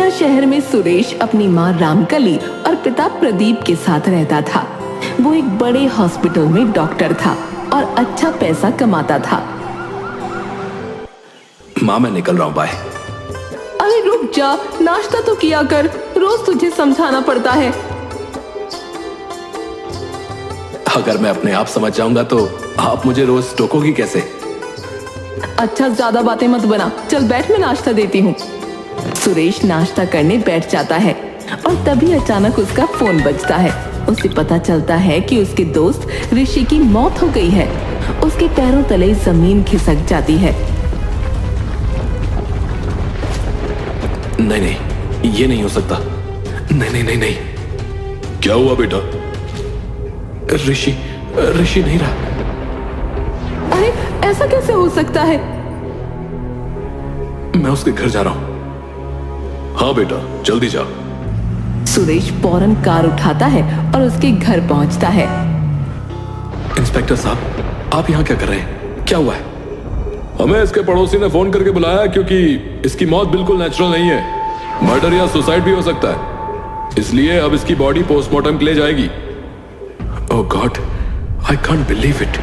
छोटा शहर में सुरेश अपनी माँ रामकली और पिता प्रदीप के साथ रहता था। वो एक बड़े हॉस्पिटल में डॉक्टर था और अच्छा पैसा कमाता था। माँ मैं निकल रहा हूँ, बाय। अरे रुक जा, नाश्ता तो किया कर, रोज तुझे समझाना पड़ता है। अगर मैं अपने आप समझ जाऊंगा तो आप मुझे रोज टोकोगी कैसे? अच्छा ज्यादा बातें मत बना, चल बैठ, मैं नाश्ता देती हूँ। सुरेश नाश्ता करने बैठ जाता है और तभी अचानक उसका फोन बजता है। उसे पता चलता है कि उसके दोस्त ऋषि की मौत हो गई है। उसके पैरों तले जमीन खिसक जाती है। नहीं नहीं, ये नहीं हो सकता। नहीं नहीं नहीं नहीं। क्या हुआ बेटा? ऋषि नहीं रहा। अरे ऐसा कैसे हो सकता है? मैं उसके घर जा रहा हूं। हाँ बेटा, जल्दी जा। सुरेश फौरन कार उठाता है और उसके घर पहुंचता है। इंस्पेक्टर साहब, आप यहाँ क्या कर रहे हैं? क्या हुआ है? हमें इसके पड़ोसी ने फोन करके बुलाया क्योंकि इसकी मौत बिल्कुल नेचुरल नहीं है। मर्डर या सुसाइड भी हो सकता है, इसलिए अब इसकी बॉडी पोस्टमार्टम के लिए जाएगी। Oh god, I can't believe it.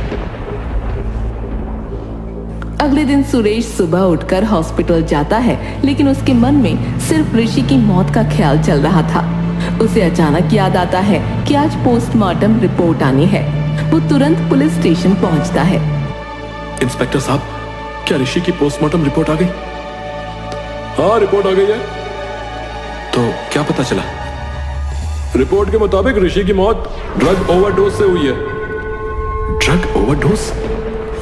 अगले दिन सुरेश सुबह उठकर हॉस्पिटल जाता है, लेकिन उसके मन में सिर्फ ऋषि की मौत का ख्याल चल रहा था। उसे अचानक याद आता है कि आज पोस्टमार्टम रिपोर्ट आनी है। वो तुरंत पुलिस स्टेशन पहुंचता है। इंस्पेक्टर साहब, क्या ऋषि की पोस्टमार्टम रिपोर्ट आ गई? हाँ, रिपोर्ट आ गई है। तो क्या पता चला? रिपोर्ट के मुताबिक ऋषि की मौत ड्रग ओवरडोज से हुई है। Drug overdose?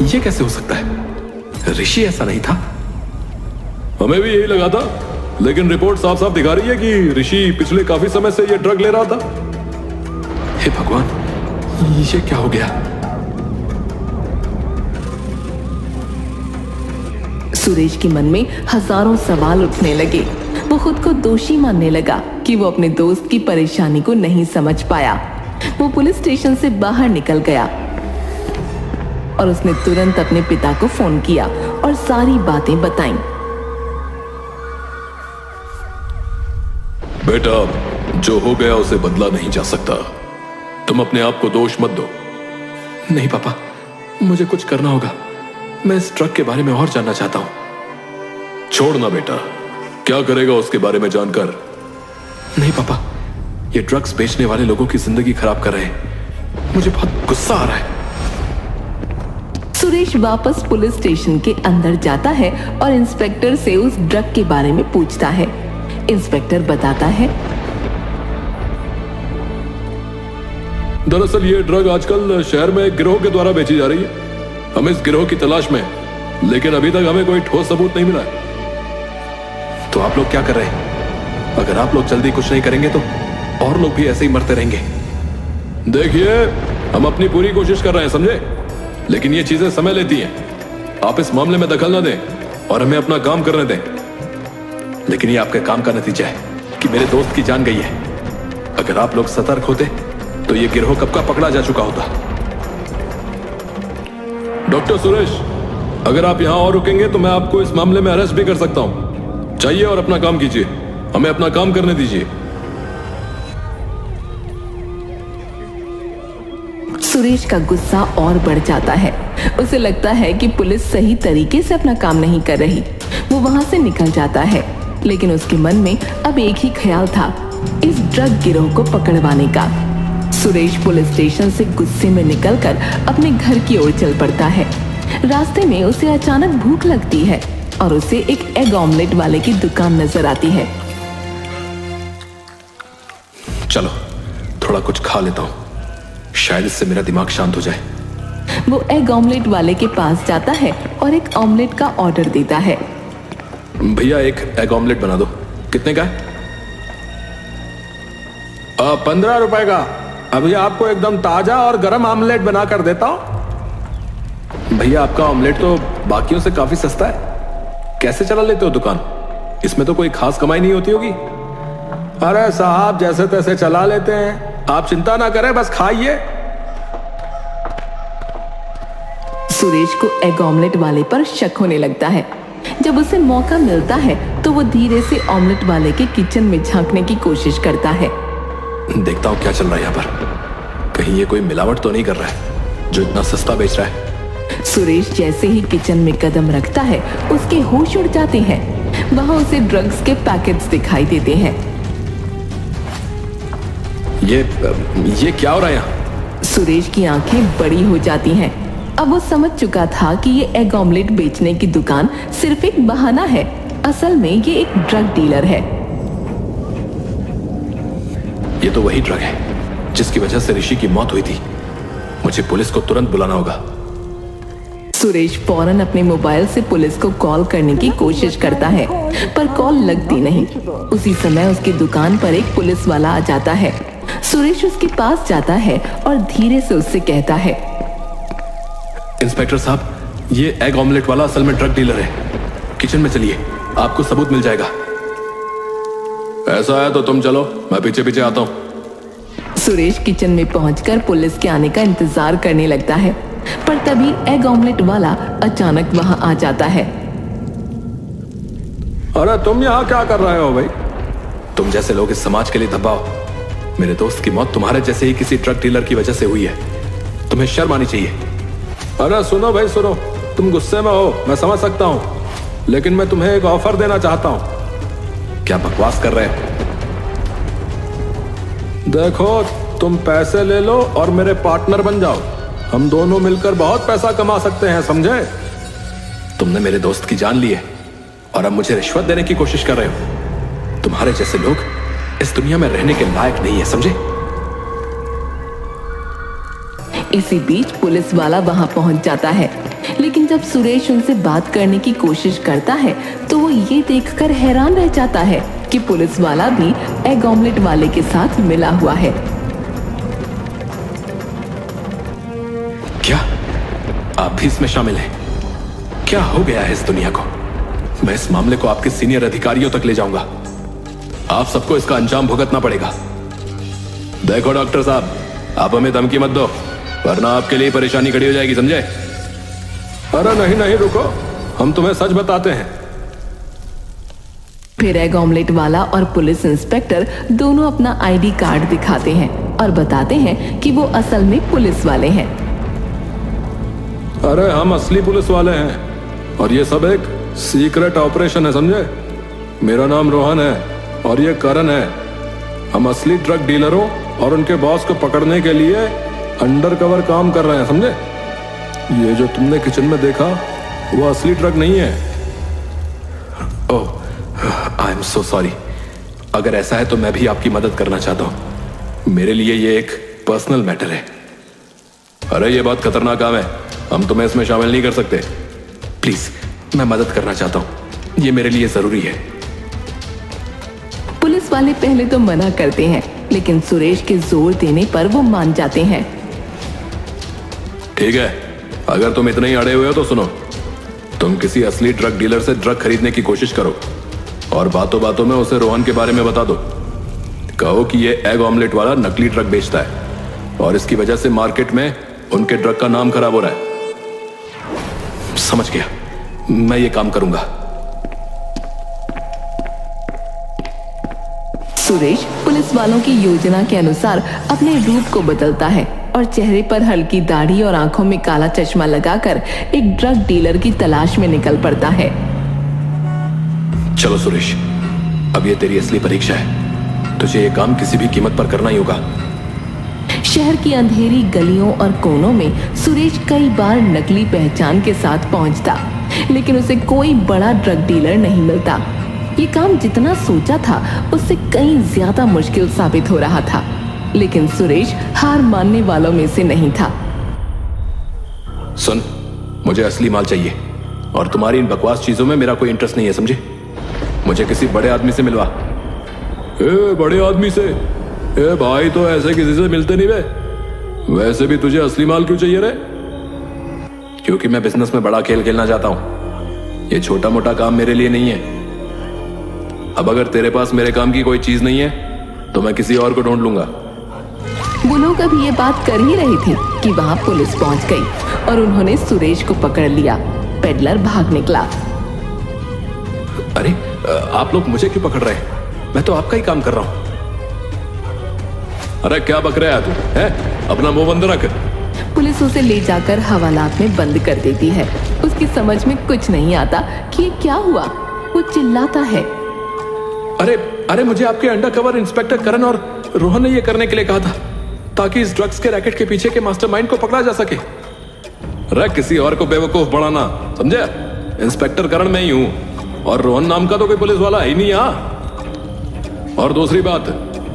ये कैसे हो सकता है? ऋषि ऐसा नहीं था। हमें भी यही लगा था, लेकिन रिपोर्ट साफ साफ दिखा रही है कि ऋषि पिछले काफी समय से ये ड्रग ले रहा था। हे भगवान, ये क्या हो गया? सुरेश के मन में हजारों सवाल उठने लगे। वो खुद को दोषी मानने लगा कि वो अपने दोस्त की परेशानी को नहीं समझ पाया। वो पुलिस स्टेशन से बाहर निकल गया और उसने तुरंत अपने पिता को फोन किया और सारी बातें बताईं। बेटा, जो हो गया उसे बदला नहीं जा सकता। तुम अपने आप को दोष मत दो। नहीं पापा, मुझे कुछ करना होगा। मैं इस ट्रक के बारे में और जानना चाहता हूं। छोड़ना बेटा, क्या करेगा उसके बारे में जानकर? नहीं पापा, ये ड्रग्स बेचने वाले लोगों की जिंदगी खराब कर रहे हैं। मुझे बहुत गुस्सा आ रहा है। सुरेश वापस पुलिस स्टेशन के अंदर जाता है और इंस्पेक्टर से उस ड्रग के बारे में पूछता है। इंस्पेक्टर बताता है, दरअसल ये ड्रग आजकल शहर में एक गिरोह के द्वारा बेची जा रही है। हम इस गिरोह की तलाश में हैं, लेकिन अभी तक हमें कोई ठोस सबूत नहीं मिला है। तो आप लोग क्या कर रहे हैं? अगर आप लोग जल्दी कुछ नहीं करेंगे तो और लोग भी ऐसे ही मरते रहेंगे। देखिए, हम अपनी पूरी कोशिश कर रहे हैं, समझे? लेकिन ये चीजें समय लेती हैं। आप इस मामले में दखल न दें और हमें अपना काम करने दें। लेकिन ये आपके काम का नतीजा है कि मेरे दोस्त की जान गई है। अगर आप लोग सतर्क होते तो ये गिरोह कब का पकड़ा जा चुका होता। डॉक्टर सुरेश, अगर आप यहां और रुकेंगे तो मैं आपको इस मामले में अरेस्ट भी कर सकता हूं। चाहिए और अपना काम कीजिए, हमें अपना काम करने दीजिए। सुरेश का गुस्सा और बढ़ जाता है। उसे लगता है कि पुलिस सही तरीके से अपना काम नहीं कर रही। वो वहां से निकल जाता है, लेकिन उसके मन में अब एक ही ख्याल था, इस ड्रग गिरोह को पकड़वाने का। सुरेश पुलिस स्टेशन से गुस्से में निकलकर अपने घर की ओर चल पड़ता है। रास्ते में उसे अचानक भूख लगती है और उसे एक एग ऑमलेट वाले की दुकान नजर आती है। चलो थोड़ा कुछ खा लेता हूं, शायद इससे मेरा दिमाग शांत हो जाए। वो एग ऑमलेट वाले के पास जाता है और एक ऑमलेट का ऑर्डर देता है। भैया एक एग ऑमलेट बना दो। कितने का है? 15 रुपए का। अभी आपको एकदम ताजा और गर्म ऑमलेट बना कर देता हूं। भैया आपका ऑमलेट तो बाकियों से काफी सस्ता है, कैसे चला लेते हो दुकान? इसमें तो कोई खास कमाई नहीं होती होगी। अरे साहब, जैसे तैसे चला लेते हैं, आप चिंता ना करें, बस खाइए। सुरेश को एग ऑमलेट वाले पर शक होने लगता है। जब उसे मौका मिलता है तो वो धीरे से ऑमलेट वाले के किचन में झांकने की कोशिश करता है। देखता हूँ क्या चल रहा है यहाँ पर। कहीं ये कोई मिलावट तो नहीं कर रहा है जो इतना सस्ता बेच रहा है। सुरेश जैसे ही किचन में कदम रखता है उसके होश उड़ जाते हैं। वहां उसे ड्रग्स के पैकेट्स दिखाई देते हैं। ये क्या हो रहा है यहाँ? सुरेश की आंखें बड़ी हो जाती हैं। अब वो समझ चुका था कि ये एग ऑमलेट बेचने की दुकान सिर्फ एक बहाना है। असल में ये एक ड्रग डीलर है। ये तो वही ड्रग है जिसकी वजह से ऋषि की मौत हुई थी। मुझे पुलिस को तुरंत बुलाना होगा। सुरेश फौरन अपने मोबाइल से पुलिस को कॉल करने की कोशिश करता है, पर कॉल लगती नहीं। उसी समय उसकी दुकान पर एक पुलिस वाला आ जाता है। सुरेश उसके पास जाता है और धीरे से उससे कहता है, इंस्पेक्टर साहब, ये एग ऑमलेट वाला असल में ड्रग डीलर है। किचन में चलिए, आपको सबूत मिल जाएगा। ऐसा है तो तुम चलो, मैं पीछे पीछे आता हूं। सुरेश किचन में पहुंचकर पुलिस के आने का इंतजार करने लगता है, पर तभी एग ऑमलेट वाला अचानक वहां आ जाता है। अरे तुम यहाँ क्या कर रहे हो भाई? तुम जैसे लोग इस समाज के लिए दबाओ। मेरे दोस्त की मौत तुम्हारे जैसे ही किसी ड्रग डीलर की वजह से हुई है। तुम्हें शर्म आनी चाहिए। अरे सुनो भाई सुनो, तुम गुस्से में हो, मैं समझ सकता हूँ, लेकिन मैं तुम्हें एक ऑफर देना चाहता हूँ। क्या बकवास कर रहे हो? देखो, तुम पैसे ले लो और मेरे पार्टनर बन जाओ। हम दोनों मिलकर बहुत पैसा कमा सकते हैं, समझे? तुमने मेरे दोस्त की जान ली है और अब मुझे रिश्वत देने की कोशिश कर रहे हो। तुम्हारे जैसे लोग इस दुनिया में रहने के लायक नहीं है, समझे? इसी बीच पुलिस वाला वहां पहुंच जाता है, लेकिन जब सुरेश उनसे बात करने की कोशिश करता है तो वो ये देखकर हैरान रह जाता है कि पुलिस वाला भी एग ऑमलेट वाले के साथ मिला हुआ है। क्या आप भी इसमें शामिल हैं? क्या हो गया है इस दुनिया को? मैं इस मामले को आपके सीनियर अधिकारियों तक ले जाऊंगा। आप सबको इसका अंजाम भुगतना पड़ेगा। देखो डॉक्टर साहब, आप हमें धमकी मत दो, वरना आपके लिए परेशानी खड़ी हो जाएगी, समझे? अरे नहीं नहीं, रुको, हम तुम्हें सच बताते हैं। फिर एग ऑमलेट वाला और पुलिस इंस्पेक्टर दोनों अपना आईडी कार्ड दिखाते हैं और बताते हैं कि वो असल में पुलिस वाले हैं। अरे हम असली पुलिस वाले हैं और ये सब एक सीक्रेट ऑपरेशन है, समझे? मेरा नाम रोहन है और ये करण है। हम असली ड्रग डीलरों और उनके बॉस को पकड़ने के लिए अंडर कवर काम कर रहे हैं, समझे? ये जो तुमने किचन में देखा वो असली ड्रग नहीं है। ओह, आई एम सो सॉरी। अगर ऐसा है तो मैं भी आपकी मदद करना चाहता हूं। मेरे लिए ये एक पर्सनल मैटर है। अरे ये बहुत खतरनाक काम है, हम तुम्हें इसमें शामिल नहीं कर सकते। प्लीज, मैं मदद करना चाहता हूं, ये मेरे लिए जरूरी है। पुलिस वाले पहले तो मना करते हैं, लेकिन सुरेश के जोर देने पर वो मान जाते हैं। ठीक है, अगर तुम इतने ही अड़े हुए हो तो सुनो, तुम किसी असली ड्रग डीलर से ड्रग खरीदने की कोशिश करो और बातों बातों में उसे रोहन के बारे में बता दो। कहो कि ये एग ऑमलेट वाला नकली ड्रग बेचता है और इसकी वजह से मार्केट में उनके ड्रग का नाम खराब हो रहा है। समझ गया, मैं ये काम करूंगा। सुरेश पुलिस वालों की योजना के अनुसार अपने रूप को बदलता है और चेहरे पर हल्की दाढ़ी और आंखों में काला चश्मा लगाकर एक ड्रग डीलर की तलाश में निकल पड़ता है। चलो सुरेश, अब ये तेरी असली परीक्षा है। तुझे ये काम किसी भी कीमत पर करना ही होगा। शहर की अंधेरी गलियों और कोनों में सुरेश कई बार नकली पहचान के साथ पहुंचता, लेकिन उसे कोई बड़ा ड्रग डीलर नहीं मिलता। ये काम जितना सोचा था उससे कहीं ज्यादा मुश्किल साबित हो रहा था, लेकिन सुरेश हार मानने वालों में से नहीं था। सुन, मुझे असली माल चाहिए और तुम्हारी इन बकवास चीजों में मेरा कोई इंटरेस्ट नहीं है, समझे? मुझे किसी बड़े आदमी से मिलवा। बड़े आदमी से? भाई तो ऐसे किसी से मिलते नहीं बे। वैसे भी तुझे असली माल क्यों चाहिए रे? क्योंकि मैं बिजनेस में बड़ा खेल खेलना चाहता हूं। ये छोटा मोटा काम मेरे लिए नहीं है। अब अगर तेरे पास मेरे काम की कोई चीज नहीं है तो मैं किसी और को ढूंढ लूंगा। वो लोग अभी ये बात कर ही रही थी कि वहां पुलिस पहुंच गई और उन्होंने सुरेश को पकड़ लिया। पेडलर भाग निकला। अरे आप लोग मुझे क्यों पकड़ रहे हैं? मैं तो आपका ही काम कर रहा हूं। अरे क्या बक रहा है तू? है? अपना मुंह बंद रख। पुलिस उसे ले जाकर हवालात में बंद कर देती है। उसकी समझ में कुछ नहीं आता कि ये क्या हुआ। वो चिल्लाता है, अरे अरे मुझे आपके अंडरकवर इंस्पेक्टर करण और रोहन ने ये करने के लिए कहा था ताकि इस ड्रग्स के रैकेट के पीछे के मास्टरमाइंड को पकड़ा जा सके। अरे किसी और को बेवकूफ बनाना, समझे? इंस्पेक्टर करण मैं ही हूं और रोहन नाम का तो कोई पुलिस वाला है ही नहीं यहां। और दूसरी बात,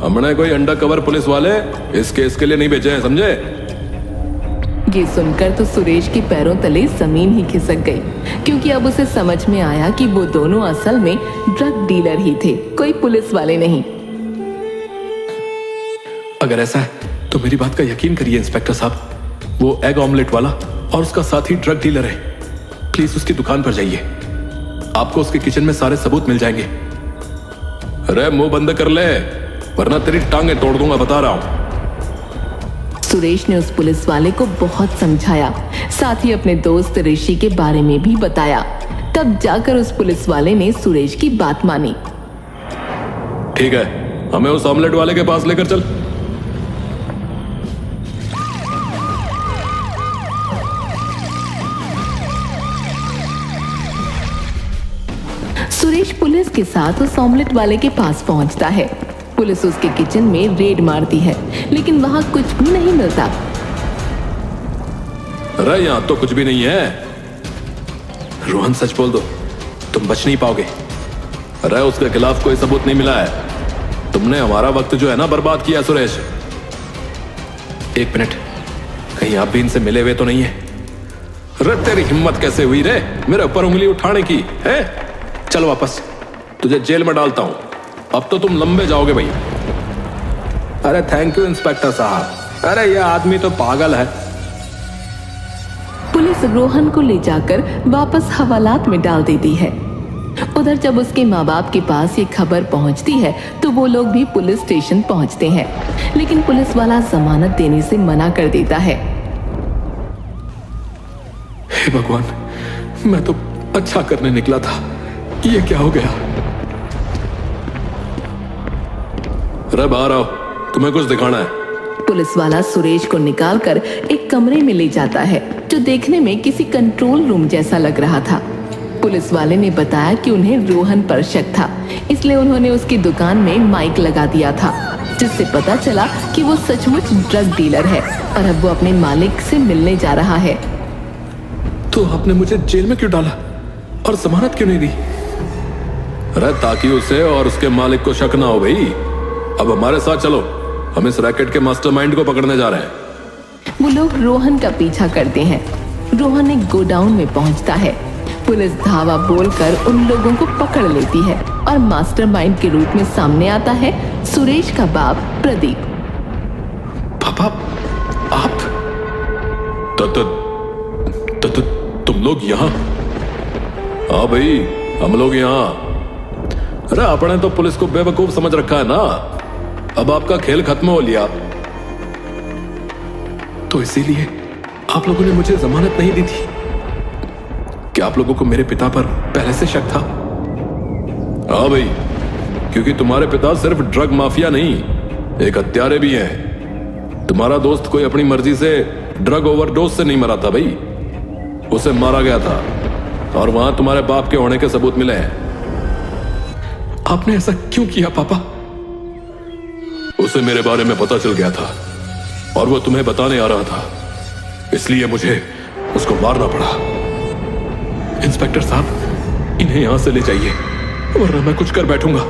हमने कोई अंडरकवर पुलिस वाले इस केस के लिए नहीं भेजे हैं, समझे? ये सुनकर तो सुरेश के पैरों तले जमीन ही खिसक गई, क्योंकि अब उसे समझ में आया कि वो दोनों असल में ड्रग डीलर ही थे, कोई पुलिस वाले नहीं। अगर ऐसा है तो मेरी बात का यकीन करिए इंस्पेक्टर साहब, वो एग ऑमलेट वाला और उसका साथी ड्रग डीलर है। प्लीज उसकी दुकान पर जाइए, आपको उसके किचन में सारे सबूत मिल जाएंगे। अरे मुंह बंद कर ले, वरना तेरी टांगे तोड़ दूंगा, बता रहा हूं। सुरेश ने उस पुलिस वाले को बहुत समझाया, साथ ही अपने दोस्त ऋषि के बारे में भी बताया। तब जाकर उस पुलिस वाले ने सुरेश की बात मानी। ठीक है, हमें उस ऑमलेट वाले के पास लेकर चल। सुरेश पुलिस के साथ उस ऑमलेट वाले के पास पहुंचता है। पुलिस उसके किचन में रेड मारती है, लेकिन वहां कुछ भी नहीं मिलता। अरे यहां तो कुछ भी नहीं है। रोहन सच बोल दो, तुम बच नहीं पाओगे। अरे उसके खिलाफ कोई सबूत नहीं मिला है। तुमने हमारा वक्त जो है ना बर्बाद किया सुरेश। एक मिनट, कहीं आप भी इनसे मिले हुए तो नहीं है? अरे तेरी हिम्मत कैसे हुई रे मेरे ऊपर उंगली उठाने की है? चल वापस, तुझे जेल में डालता हूं। अब तो तुम लंबे जाओगे भाई। अरे थैंक यू इंस्पेक्टर साहब। अरे ये आदमी तो पागल है। पुलिस रोहन को ले जाकर वापस हवालात में डाल देती है। उधर जब उसके माँ बाप के पास ये खबर पहुंचती है तो वो लोग भी पुलिस स्टेशन पहुंचते हैं, लेकिन पुलिस वाला जमानत देने से मना कर देता है। हे भगवान, मैं तो अच्छा करने निकला था, ये क्या हो गया? अरे बाहर आओ, तुम्हें कुछ दिखाना है। पुलिस वाला सुरेश को निकालकर एक कमरे में ले जाता है, जो देखने में किसी कंट्रोल रूम जैसा लग रहा था। पुलिस वाले ने बताया कि उन्हें रोहन पर शक था, इसलिए उन्होंने उसकी दुकान में माइक लगा दिया था, जिससे पता चला कि वो सचमुच ड्रग डीलर है और अब वो अपने मालिक से मिलने जा रहा है। तो आपने मुझे जेल में क्यों डाला और जमानत क्यों नहीं दी? अरे ताकि उसे और उसके मालिक को शक ना हो भाई। अब हमारे साथ चलो, हम इस रैकेट के मास्टरमाइंड को पकड़ने जा रहे हैं। वो लोग रोहन का पीछा करते हैं। रोहन एक गोडाउन में पहुंचता है। पुलिस धावा बोलकर उन लोगों को पकड़ लेती है और मास्टरमाइंड के रूप में सामने आता है सुरेश का बाप प्रदीप। पापा, आप तुम लोग यहाँ? हाँ भाई, हम लोग यहाँ। अरे आपने तो पुलिस को बेवकूफ समझ रखा है ना, अब आपका खेल खत्म हो लिया। तो इसीलिए आप लोगों ने मुझे जमानत नहीं दी थी? क्या आप लोगों को मेरे पिता पर पहले से शक था? हाँ भाई, क्योंकि तुम्हारे पिता सिर्फ ड्रग माफिया नहीं, एक हत्यारे भी हैं। तुम्हारा दोस्त कोई अपनी मर्जी से ड्रग ओवरडोज से नहीं मरा था भाई, उसे मारा गया था और वहां तुम्हारे बाप के होने के सबूत मिले हैं। आपने ऐसा क्यों किया पापा? उसे मेरे बारे में पता चल गया था और वो तुम्हें बताने आ रहा था, इसलिए मुझे उसको मारना पड़ा। इंस्पेक्टर साहब, इन्हें यहां से ले जाइए, वरना मैं कुछ कर बैठूंगा।